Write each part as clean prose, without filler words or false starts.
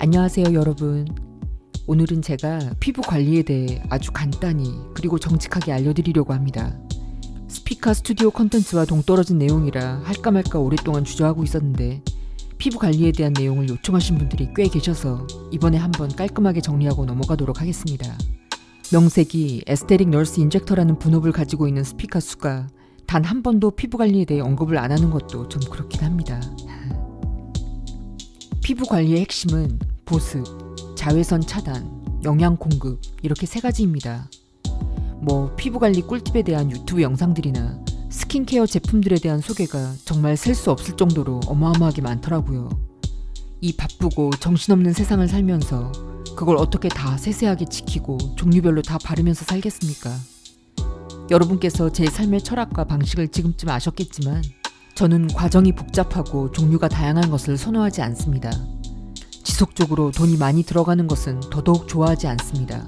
안녕하세요 여러분. 오늘은 제가 피부 관리에 대해 아주 간단히 그리고 정직하게 알려드리려고 합니다. 스피카 스튜디오 컨텐츠와 동떨어진 내용이라 할까 말까 오랫동안 주저하고 있었는데 피부 관리에 대한 내용을 요청하신 분들이 꽤 계셔서 이번에 한번 깔끔하게 정리하고 넘어가도록 하겠습니다. 명색이 에스테릭 널스 인젝터라는 분업을 가지고 있는 스피카 수가 단 한 번도 피부 관리에 대해 언급을 안 하는 것도 좀 그렇긴 합니다. 피부 관리의 핵심은 보습, 자외선 차단, 영양 공급 이렇게 세 가지입니다. 피부 관리 꿀팁에 대한 유튜브 영상들이나 스킨케어 제품들에 대한 소개가 정말 셀 수 없을 정도로 어마어마하게 많더라고요. 이 바쁘고 정신없는 세상을 살면서 그걸 어떻게 다 세세하게 지키고 종류별로 다 바르면서 살겠습니까? 여러분께서 제 삶의 철학과 방식을 지금쯤 아셨겠지만 저는 과정이 복잡하고 종류가 다양한 것을 선호하지 않습니다. 지속적으로 돈이 많이 들어가는 것은 더더욱 좋아하지 않습니다.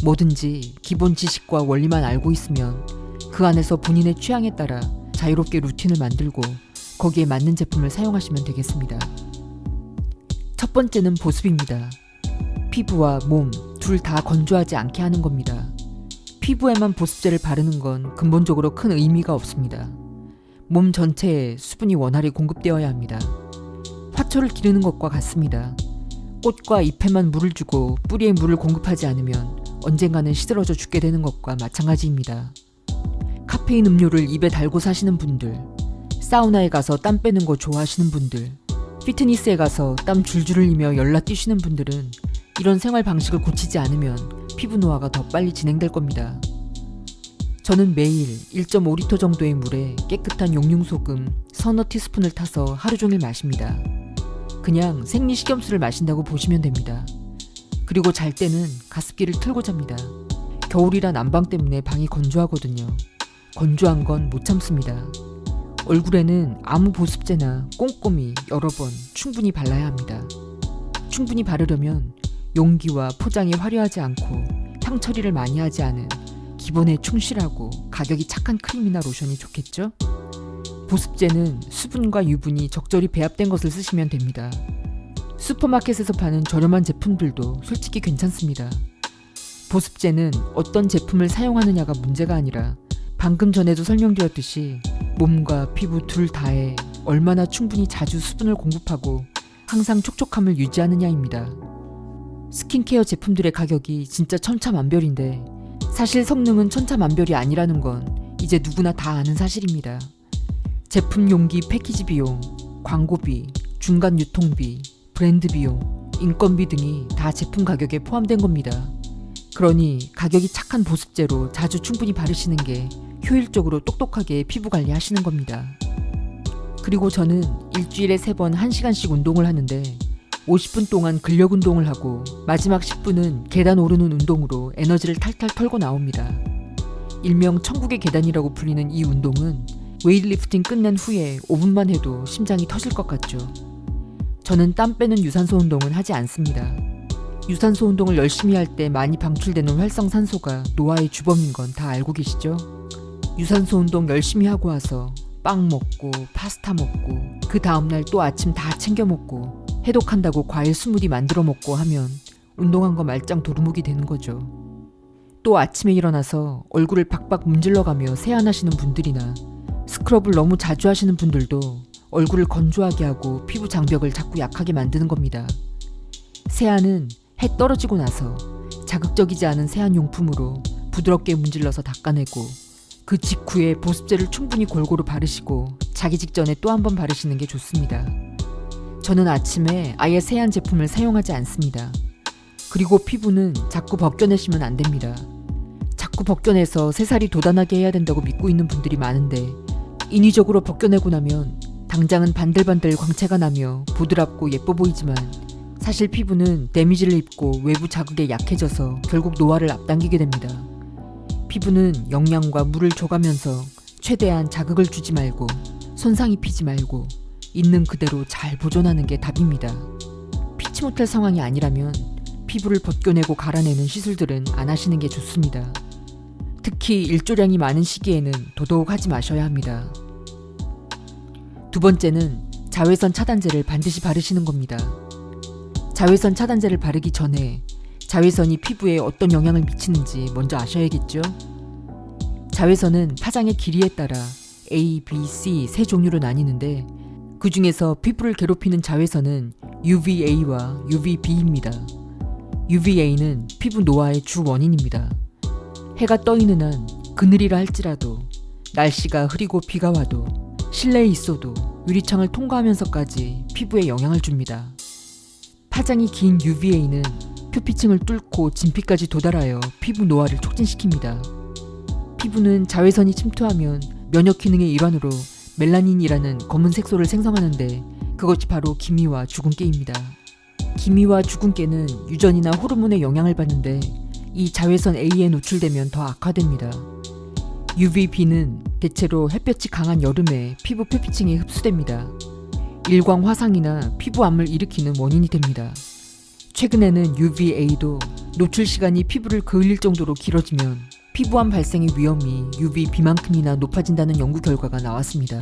뭐든지 기본 지식과 원리만 알고 있으면 그 안에서 본인의 취향에 따라 자유롭게 루틴을 만들고 거기에 맞는 제품을 사용하시면 되겠습니다. 첫 번째는 보습입니다. 피부와 몸 둘 다 건조하지 않게 하는 겁니다. 피부에만 보습제를 바르는 건 근본적으로 큰 의미가 없습니다. 몸 전체에 수분이 원활히 공급되어야 합니다. 화초를 기르는 것과 같습니다. 꽃과 잎에만 물을 주고 뿌리에 물을 공급하지 않으면 언젠가는 시들어져 죽게 되는 것과 마찬가지입니다. 카페인 음료를 입에 달고 사시는 분들, 사우나에 가서 땀 빼는 거 좋아하시는 분들, 피트니스에 가서 땀 줄줄 흘리며 열나 뛰시는 분들은 이런 생활 방식을 고치지 않으면 피부 노화가 더 빨리 진행될 겁니다. 저는 매일 1.5리터 정도의 물에 깨끗한 용융소금 서너 티스푼을 타서 하루 종일 마십니다. 그냥 생리식염수를 마신다고 보시면 됩니다. 그리고 잘 때는 가습기를 틀고 잡니다. 겨울이라 난방 때문에 방이 건조하거든요. 건조한 건 못 참습니다. 얼굴에는 아무 보습제나 꼼꼼히 여러 번 충분히 발라야 합니다. 충분히 바르려면 용기와 포장이 화려하지 않고 향 처리를 많이 하지 않은 기본에 충실하고 가격이 착한 크림이나 로션이 좋겠죠? 보습제는 수분과 유분이 적절히 배합된 것을 쓰시면 됩니다. 슈퍼마켓에서 파는 저렴한 제품들도 솔직히 괜찮습니다. 보습제는 어떤 제품을 사용하느냐가 문제가 아니라 방금 전에도 설명드렸듯이 몸과 피부 둘 다에 얼마나 충분히 자주 수분을 공급하고 항상 촉촉함을 유지하느냐입니다. 스킨케어 제품들의 가격이 진짜 천차만별인데 사실 성능은 천차만별이 아니라는 건 이제 누구나 다 아는 사실입니다. 제품 용기 패키지 비용, 광고비, 중간 유통비, 브랜드 비용, 인건비 등이 다 제품 가격에 포함된 겁니다. 그러니 가격이 착한 보습제로 자주 충분히 바르시는 게 효율적으로 똑똑하게 피부 관리하시는 겁니다. 그리고 저는 일주일에 3번 1시간씩 운동을 하는데 50분 동안 근력 운동을 하고 마지막 10분은 계단 오르는 운동으로 에너지를 탈탈 털고 나옵니다. 일명 천국의 계단이라고 불리는 이 운동은 웨이트리프팅 끝낸 후에 5분만 해도 심장이 터질 것 같죠. 저는 땀 빼는 유산소 운동은 하지 않습니다. 유산소 운동을 열심히 할 때 많이 방출되는 활성산소가 노화의 주범인 건 다 알고 계시죠? 유산소 운동 열심히 하고 와서 빵 먹고 파스타 먹고 그 다음날 또 아침 다 챙겨 먹고 해독한다고 과일 스무디 만들어 먹고 하면 운동한 거 말짱 도루묵이 되는 거죠. 또 아침에 일어나서 얼굴을 박박 문질러가며 세안하시는 분들이나 스크럽을 너무 자주 하시는 분들도 얼굴을 건조하게 하고 피부 장벽을 자꾸 약하게 만드는 겁니다. 세안은 해 떨어지고 나서 자극적이지 않은 세안용품으로 부드럽게 문질러서 닦아내고 그 직후에 보습제를 충분히 골고루 바르시고 자기 직전에 또 한 번 바르시는 게 좋습니다. 저는 아침에 아예 세안 제품을 사용하지 않습니다. 그리고 피부는 자꾸 벗겨내시면 안 됩니다. 자꾸 벗겨내서 새살이 돋아나게 해야 된다고 믿고 있는 분들이 많은데 인위적으로 벗겨내고 나면 당장은 반들반들 광채가 나며 부드럽고 예뻐 보이지만 사실 피부는 데미지를 입고 외부 자극에 약해져서 결국 노화를 앞당기게 됩니다. 피부는 영양과 물을 줘가면서 최대한 자극을 주지 말고 손상 입히지 말고 있는 그대로 잘 보존하는 게 답입니다. 피치 못할 상황이 아니라면 피부를 벗겨내고 갈아내는 시술들은 안 하시는 게 좋습니다. 특히 일조량이 많은 시기에는 더더욱 하지 마셔야 합니다. 두 번째는 자외선 차단제를 반드시 바르시는 겁니다. 자외선 차단제를 바르기 전에 자외선이 피부에 어떤 영향을 미치는지 먼저 아셔야겠죠? 자외선은 파장의 길이에 따라 A, B, C 세 종류로 나뉘는데 그 중에서 피부를 괴롭히는 자외선은 UVA와 UVB입니다. UVA는 피부 노화의 주 원인입니다. 해가 떠 있는 한 그늘이라 할지라도 날씨가 흐리고 비가 와도 실내에 있어도 유리창을 통과하면서까지 피부에 영향을 줍니다. 파장이 긴 UVA는 표피층을 뚫고 진피까지 도달하여 피부 노화를 촉진시킵니다. 피부는 자외선이 침투하면 면역 기능의 일환으로 멜라닌이라는 검은 색소를 생성하는데 그것이 바로 기미와 주근깨입니다. 기미와 주근깨는 유전이나 호르몬의 영향을 받는데 이 자외선 A에 노출되면 더 악화됩니다. UVB는 대체로 햇볕이 강한 여름에 피부 표피층에 흡수됩니다. 일광 화상이나 피부암을 일으키는 원인이 됩니다. 최근에는 UVA도 노출 시간이 피부를 그을릴 정도로 길어지면 피부암 발생의 위험이 UVB만큼이나 높아진다는 연구 결과가 나왔습니다.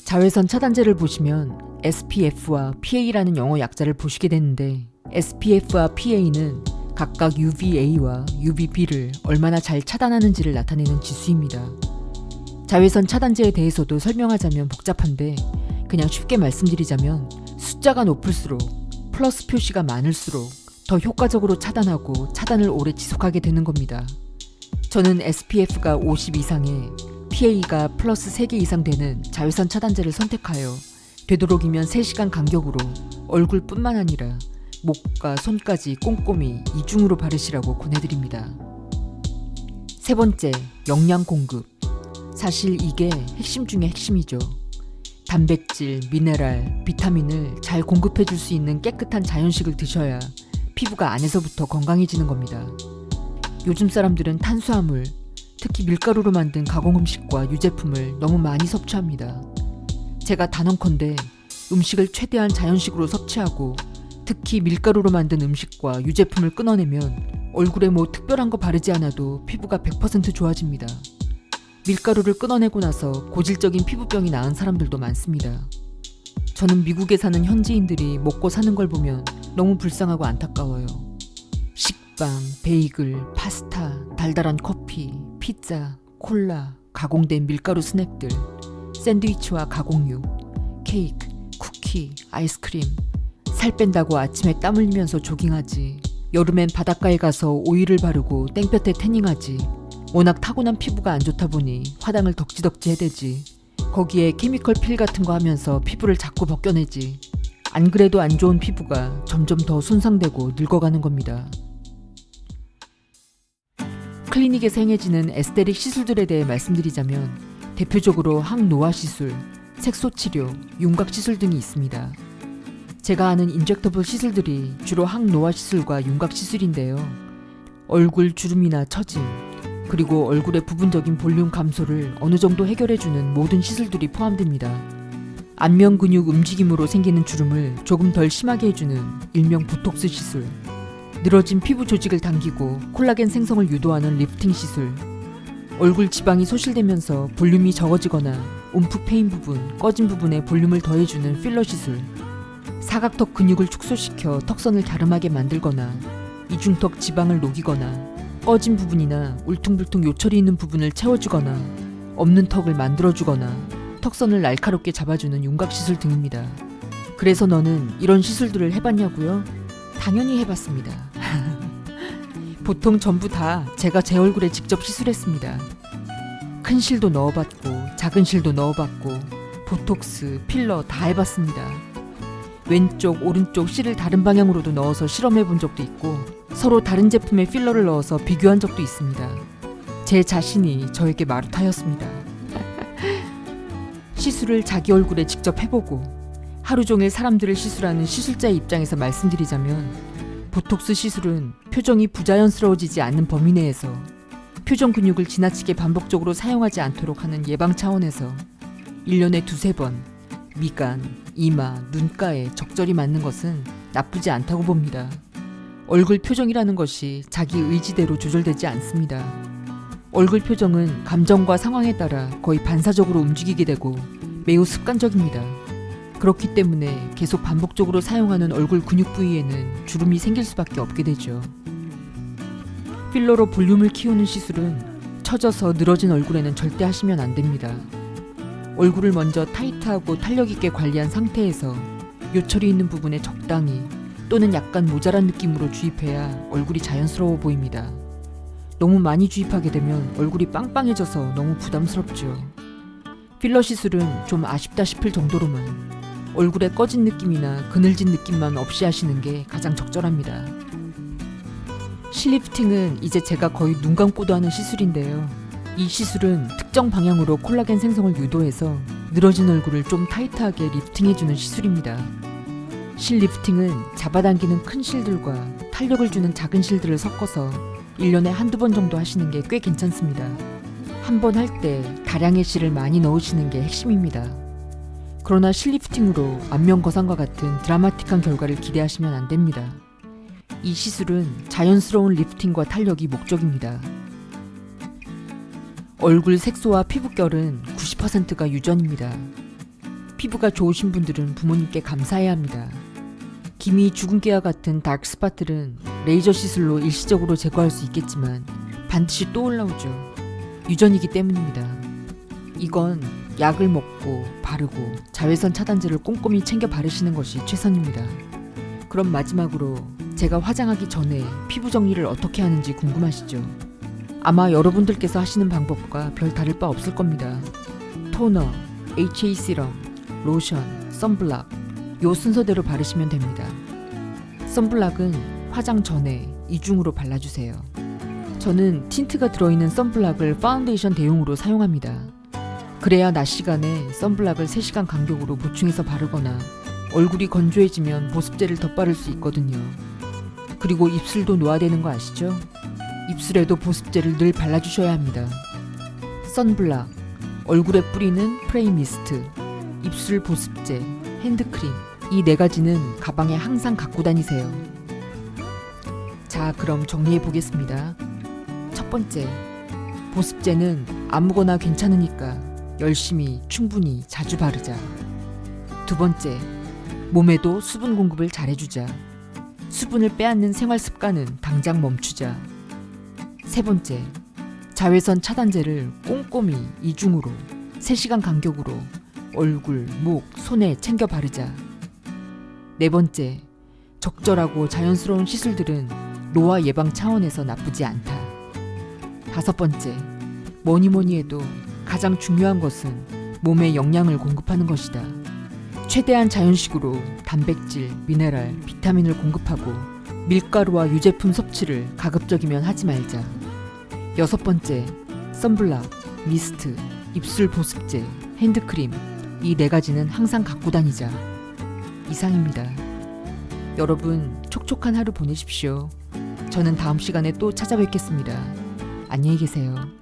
자외선 차단제를 보시면 SPF와 PA라는 영어 약자를 보시게 되는데 SPF와 PA는 각각 UVA와 UVB를 얼마나 잘 차단하는지를 나타내는 지수입니다. 자외선 차단제에 대해서도 설명하자면 복잡한데 그냥 쉽게 말씀드리자면 숫자가 높을수록 플러스 표시가 많을수록 더 효과적으로 차단하고 차단을 오래 지속하게 되는 겁니다. 저는 SPF가 50 이상에 PA가 플러스 3개 이상 되는 자외선 차단제를 선택하여 되도록이면 3시간 간격으로 얼굴뿐만 아니라 목과 손까지 꼼꼼히 이중으로 바르시라고 권해드립니다. 세 번째, 영양 공급. 사실 이게 핵심 중에 핵심이죠. 단백질, 미네랄, 비타민을 잘 공급해줄 수 있는 깨끗한 자연식을 드셔야 피부가 안에서부터 건강해지는 겁니다. 요즘 사람들은 탄수화물, 특히 밀가루로 만든 가공음식과 유제품을 너무 많이 섭취합니다. 제가 단언컨대 음식을 최대한 자연식으로 섭취하고 특히 밀가루로 만든 음식과 유제품을 끊어내면 얼굴에 뭐 특별한 거 바르지 않아도 피부가 100% 좋아집니다. 밀가루를 끊어내고 나서 고질적인 피부병이 나은 사람들도 많습니다. 저는 미국에 사는 현지인들이 먹고 사는 걸 보면 너무 불쌍하고 안타까워요. 식빵, 베이글, 파스타, 달달한 커피, 피자, 콜라, 가공된 밀가루 스낵들, 샌드위치와 가공육, 케이크, 쿠키, 아이스크림. 살 뺀다고 아침에 땀 흘리면서 조깅하지. 여름엔 바닷가에 가서 오일을 바르고 땡볕에 태닝하지. 워낙 타고난 피부가 안 좋다 보니 화장을 덕지덕지 해대지. 거기에 케미컬 필 같은 거 하면서 피부를 자꾸 벗겨내지. 안 그래도 안 좋은 피부가 점점 더 손상되고 늙어가는 겁니다. 클리닉에서 행해지는 에스테릭 시술들에 대해 말씀드리자면 대표적으로 항노화 시술, 색소 치료, 윤곽 시술 등이 있습니다. 제가 아는 인젝터블 시술들이 주로 항노화 시술과 윤곽 시술인데요. 얼굴 주름이나 처짐, 그리고 얼굴의 부분적인 볼륨 감소를 어느 정도 해결해주는 모든 시술들이 포함됩니다. 안면 근육 움직임으로 생기는 주름을 조금 덜 심하게 해주는 일명 보톡스 시술, 늘어진 피부 조직을 당기고 콜라겐 생성을 유도하는 리프팅 시술, 얼굴 지방이 소실되면서 볼륨이 적어지거나 움푹 패인 부분, 꺼진 부분에 볼륨을 더해주는 필러 시술, 사각턱 근육을 축소시켜 턱선을 갸름하게 만들거나 이중턱 지방을 녹이거나 꺼진 부분이나 울퉁불퉁 요철이 있는 부분을 채워주거나 없는 턱을 만들어주거나 턱선을 날카롭게 잡아주는 윤곽시술 등입니다. 그래서 너는 이런 시술들을 해봤냐고요? 당연히 해봤습니다. 보통 전부 다 제가 제 얼굴에 직접 시술했습니다. 큰 실도 넣어봤고 작은 실도 넣어봤고 보톡스, 필러 다 해봤습니다. 왼쪽, 오른쪽 실을 다른 방향으로도 넣어서 실험해본 적도 있고 서로 다른 제품의 필러를 넣어서 비교한 적도 있습니다. 제 자신이 저에게 마루타였습니다. 시술을 자기 얼굴에 직접 해보고 하루 종일 사람들을 시술하는 시술자의 입장에서 말씀드리자면 보톡스 시술은 표정이 부자연스러워지지 않는 범위 내에서 표정 근육을 지나치게 반복적으로 사용하지 않도록 하는 예방 차원에서 1년에 2-3번 미간, 이마, 눈가에 적절히 맞는 것은 나쁘지 않다고 봅니다. 얼굴 표정이라는 것이 자기 의지대로 조절되지 않습니다. 얼굴 표정은 감정과 상황에 따라 거의 반사적으로 움직이게 되고 매우 습관적입니다. 그렇기 때문에 계속 반복적으로 사용하는 얼굴 근육 부위에는 주름이 생길 수밖에 없게 되죠. 필러로 볼륨을 키우는 시술은 처져서 늘어진 얼굴에는 절대 하시면 안 됩니다. 얼굴을 먼저 타이트하고 탄력 있게 관리한 상태에서 요철이 있는 부분에 적당히 또는 약간 모자란 느낌으로 주입해야 얼굴이 자연스러워 보입니다. 너무 많이 주입하게 되면 얼굴이 빵빵해져서 너무 부담스럽죠. 필러 시술은 좀 아쉽다 싶을 정도로만 얼굴에 꺼진 느낌이나 그늘진 느낌만 없이 하시는 게 가장 적절합니다. 실리프팅은 이제 제가 거의 눈 감고도 하는 시술인데요. 이 시술은 특정 방향으로 콜라겐 생성을 유도해서 늘어진 얼굴을 좀 타이트하게 리프팅해주는 시술입니다. 실리프팅은 잡아당기는 큰 실들과 탄력을 주는 작은 실들을 섞어서 1년에 한두 번 정도 하시는 게 꽤 괜찮습니다. 한 번 할 때 다량의 실을 많이 넣으시는 게 핵심입니다. 그러나 실리프팅으로 안면 거상과 같은 드라마틱한 결과를 기대하시면 안 됩니다. 이 시술은 자연스러운 리프팅과 탄력이 목적입니다. 얼굴 색소와 피부결은 90%가 유전입니다. 피부가 좋으신 분들은 부모님께 감사해야 합니다. 기미 주근깨와 같은 다크스팟들은 레이저 시술로 일시적으로 제거할 수 있겠지만 반드시 또 올라오죠. 유전이기 때문입니다. 이건 약을 먹고 바르고 자외선 차단제를 꼼꼼히 챙겨 바르시는 것이 최선입니다. 그럼 마지막으로 제가 화장하기 전에 피부 정리를 어떻게 하는지 궁금하시죠? 아마 여러분들께서 하시는 방법과 별 다를 바 없을 겁니다. 토너, HA 시럼, 로션, 선블락 요 순서대로 바르시면 됩니다. 선블락은 화장 전에 이중으로 발라주세요. 저는 틴트가 들어있는 선블락을 파운데이션 대용으로 사용합니다. 그래야 낮 시간에 선블락을 3시간 간격으로 보충해서 바르거나 얼굴이 건조해지면 보습제를 덧바를 수 있거든요. 그리고 입술도 노화되는 거 아시죠? 입술에도 보습제를 늘 발라주셔야 합니다. 선블락, 얼굴에 뿌리는 프레이 미스트, 입술 보습제, 핸드크림 이 4가지는 가방에 항상 갖고 다니세요. 자, 그럼 정리해 보겠습니다. 첫 번째, 보습제는 아무거나 괜찮으니까 열심히 충분히 자주 바르자. 두 번째, 몸에도 수분 공급을 잘해주자. 수분을 빼앗는 생활 습관은 당장 멈추자. 세 번째, 자외선 차단제를 꼼꼼히 이중으로 3시간 간격으로 얼굴, 목, 손에 챙겨 바르자. 네 번째, 적절하고 자연스러운 시술들은 노화 예방 차원에서 나쁘지 않다. 다섯 번째, 뭐니 해도 가장 중요한 것은 몸에 영양을 공급하는 것이다. 최대한 자연식으로 단백질, 미네랄, 비타민을 공급하고 밀가루와 유제품 섭취를 가급적이면 하지 말자. 여섯 번째, 선블락, 미스트, 입술 보습제, 핸드크림 이 4가지는 항상 갖고 다니자. 이상입니다. 여러분 촉촉한 하루 보내십시오. 저는 다음 시간에 또 찾아뵙겠습니다. 안녕히 계세요.